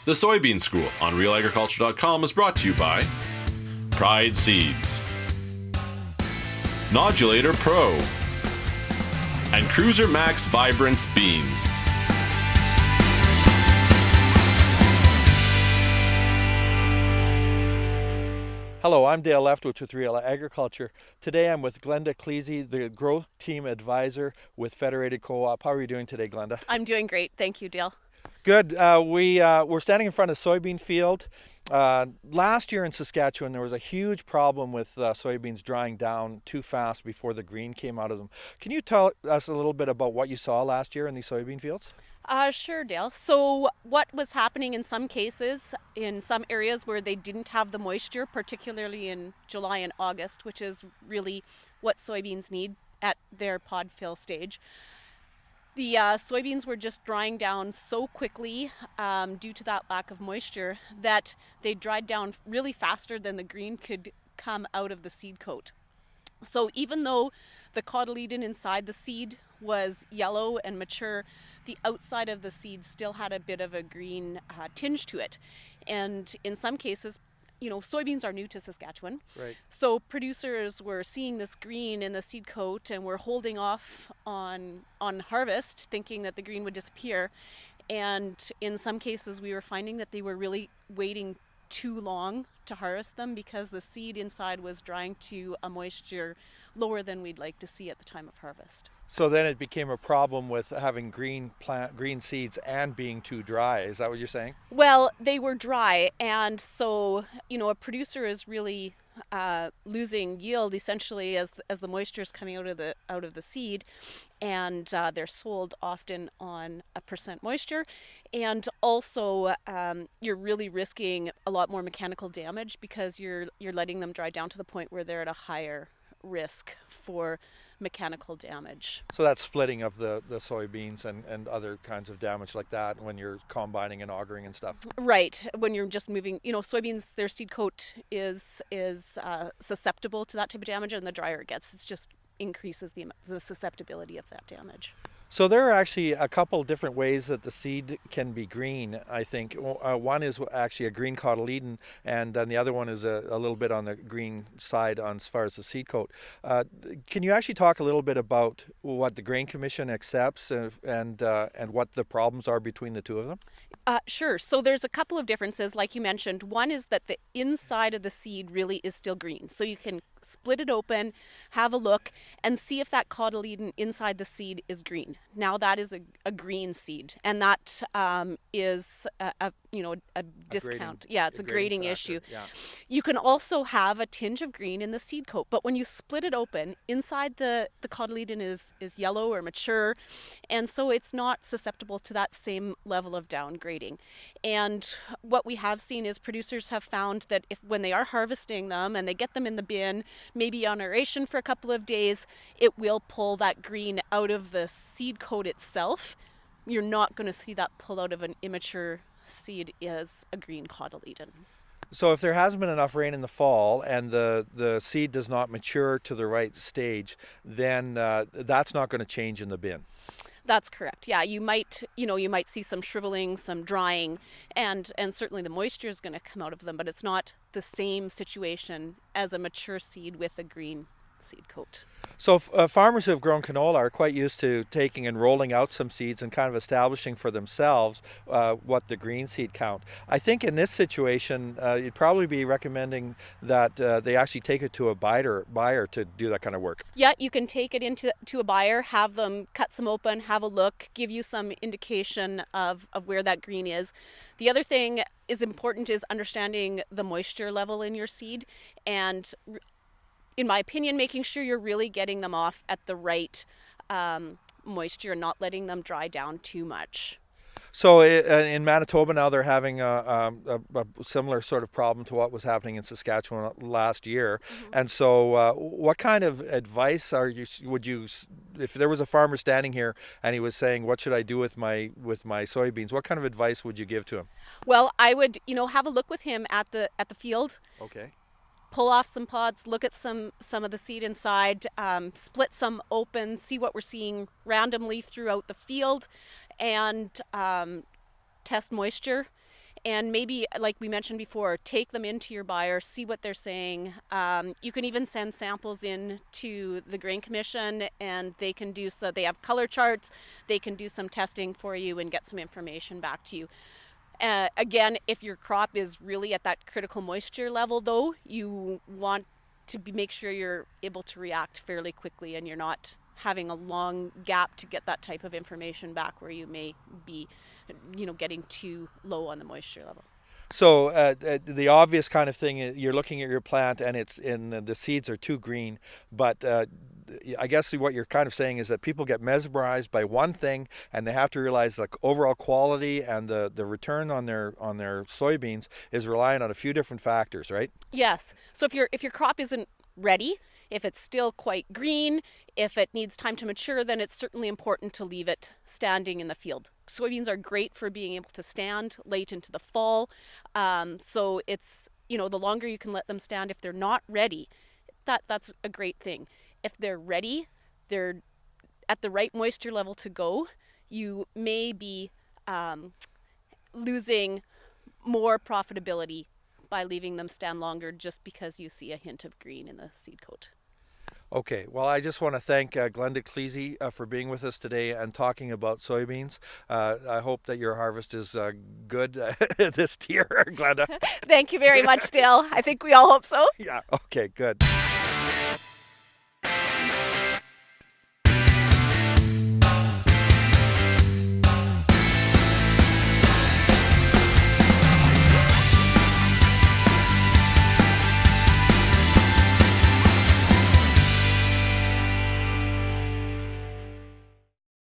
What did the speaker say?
The Soybean School on RealAgriculture.com is brought to you by Pride Seeds, Nodulator Pro, and Cruiser Max Vibrance Beans. Hello, I'm Dale Leftwich with RealAgriculture. Today I'm with Glenda Cleasy, the Growth Team Advisor with Federated Co-op. How are you doing today, Glenda? I'm doing great. Thank you, Dale. Good. We're standing in front of a soybean field. Last year in Saskatchewan, there was a huge problem with soybeans drying down too fast before the green came out of them. Can you tell us a little bit about what you saw last year in these soybean fields? Sure, Dale. So what was happening in some cases, in some areas where they didn't have the moisture, particularly in July and August, which is really what soybeans need at their pod fill stage, the soybeans were just drying down so quickly due to that lack of moisture that they dried down really faster than the green could come out of the seed coat. So even though the cotyledon inside the seed was yellow and mature, the outside of the seed still had a bit of a green tinge to it. And in some cases, you know, soybeans are new to Saskatchewan. Right. So producers were seeing this green in the seed coat and were holding off on harvest, thinking that the green would disappear. And in some cases, we were finding that they were really waiting too long to harvest them because the seed inside was drying to a moisture lower than we'd like to see at the time of harvest. So then it became a problem with having green seeds and being too dry. Is that what you're saying? Well, they were dry, and so, you know, a producer is really losing yield essentially as the moisture is coming out of the seed, and they're sold often on a % moisture, and also you're really risking a lot more mechanical damage because you're letting them dry down to the point where they're at a higher risk for mechanical damage. So that's splitting of the soybeans and other kinds of damage like that when you're combining and augering and stuff. Right. When you're just moving, you know, soybeans, their seed coat is susceptible to that type of damage, and the drier it gets, it just increases the susceptibility of that damage. So there are actually a couple different ways that the seed can be green, I think. One is actually a green cotyledon, and then the other one is a little bit on the green side as far as the seed coat. Can you actually talk a little bit about what the Grain Commission accepts and what the problems are between the two of them? Sure. So there's a couple of differences, like you mentioned. One is that the inside of the seed really is still green. So you can split it open, have a look, and see if that cotyledon inside the seed is green. Now that is a green seed, and that is a discount. It's a grading issue. Yeah. You can also have a tinge of green in the seed coat, but when you split it open, inside the cotyledon is yellow or mature, and so it's not susceptible to that same level of downgrading. And what we have seen is producers have found that when they are harvesting them and they get them in the bin, maybe on aeration for a couple of days, it will pull that green out of the seed coat itself. You're not going to see that pull out of an immature seed as a green cotyledon. So if there hasn't been enough rain in the fall and the seed does not mature to the right stage, then that's not going to change in the bin. That's correct. Yeah, you might see some shriveling, some drying, and certainly the moisture is going to come out of them, but it's not the same situation as a mature seed with a green seed coat. So farmers who have grown canola are quite used to taking and rolling out some seeds and kind of establishing for themselves what the green seed count. I think in this situation, you'd probably be recommending that they actually take it to a buyer to do that kind of work. Yeah, you can take it to a buyer, have them cut some open, have a look, give you some indication of where that green is. The other thing is important is understanding the moisture level in your seed, and in my opinion, making sure you're really getting them off at the right moisture and not letting them dry down too much. So in Manitoba now they're having a similar sort of problem to what was happening in Saskatchewan last year. Mm-hmm. And so what kind of advice would you, if there was a farmer standing here and he was saying, what should I do with my soybeans, what kind of advice would you give to him? Well, I would, have a look with him at the field. Okay. Pull off some pods, look at some of the seed inside, split some open, see what we're seeing randomly throughout the field, and test moisture and maybe, like we mentioned before, take them into your buyer, see what they're saying. You can even send samples in to the Grain Commission, and they can do so. They have color charts. They can do some testing for you and get some information back to you. Again, if your crop is really at that critical moisture level, though, you want to make sure you're able to react fairly quickly, and you're not having a long gap to get that type of information back where you may be, getting too low on the moisture level. So the obvious kind of thing is you're looking at your plant and the seeds are too green, but I guess what you're kind of saying is that people get mesmerized by one thing, and they have to realize the overall quality and the return on their soybeans is reliant on a few different factors, right? Yes. So if your crop isn't ready, if it's still quite green, if it needs time to mature, then it's certainly important to leave it standing in the field. Soybeans are great for being able to stand late into the fall. So it's, the longer you can let them stand, if they're not ready, that's a great thing. If they're ready, they're at the right moisture level to go, you may be losing more profitability by leaving them stand longer just because you see a hint of green in the seed coat. Okay, well, I just want to thank Glenda Cleese for being with us today and talking about soybeans. I hope that your harvest is good this year, Glenda. Thank you very much, Dale. I think we all hope so. Yeah, okay, good.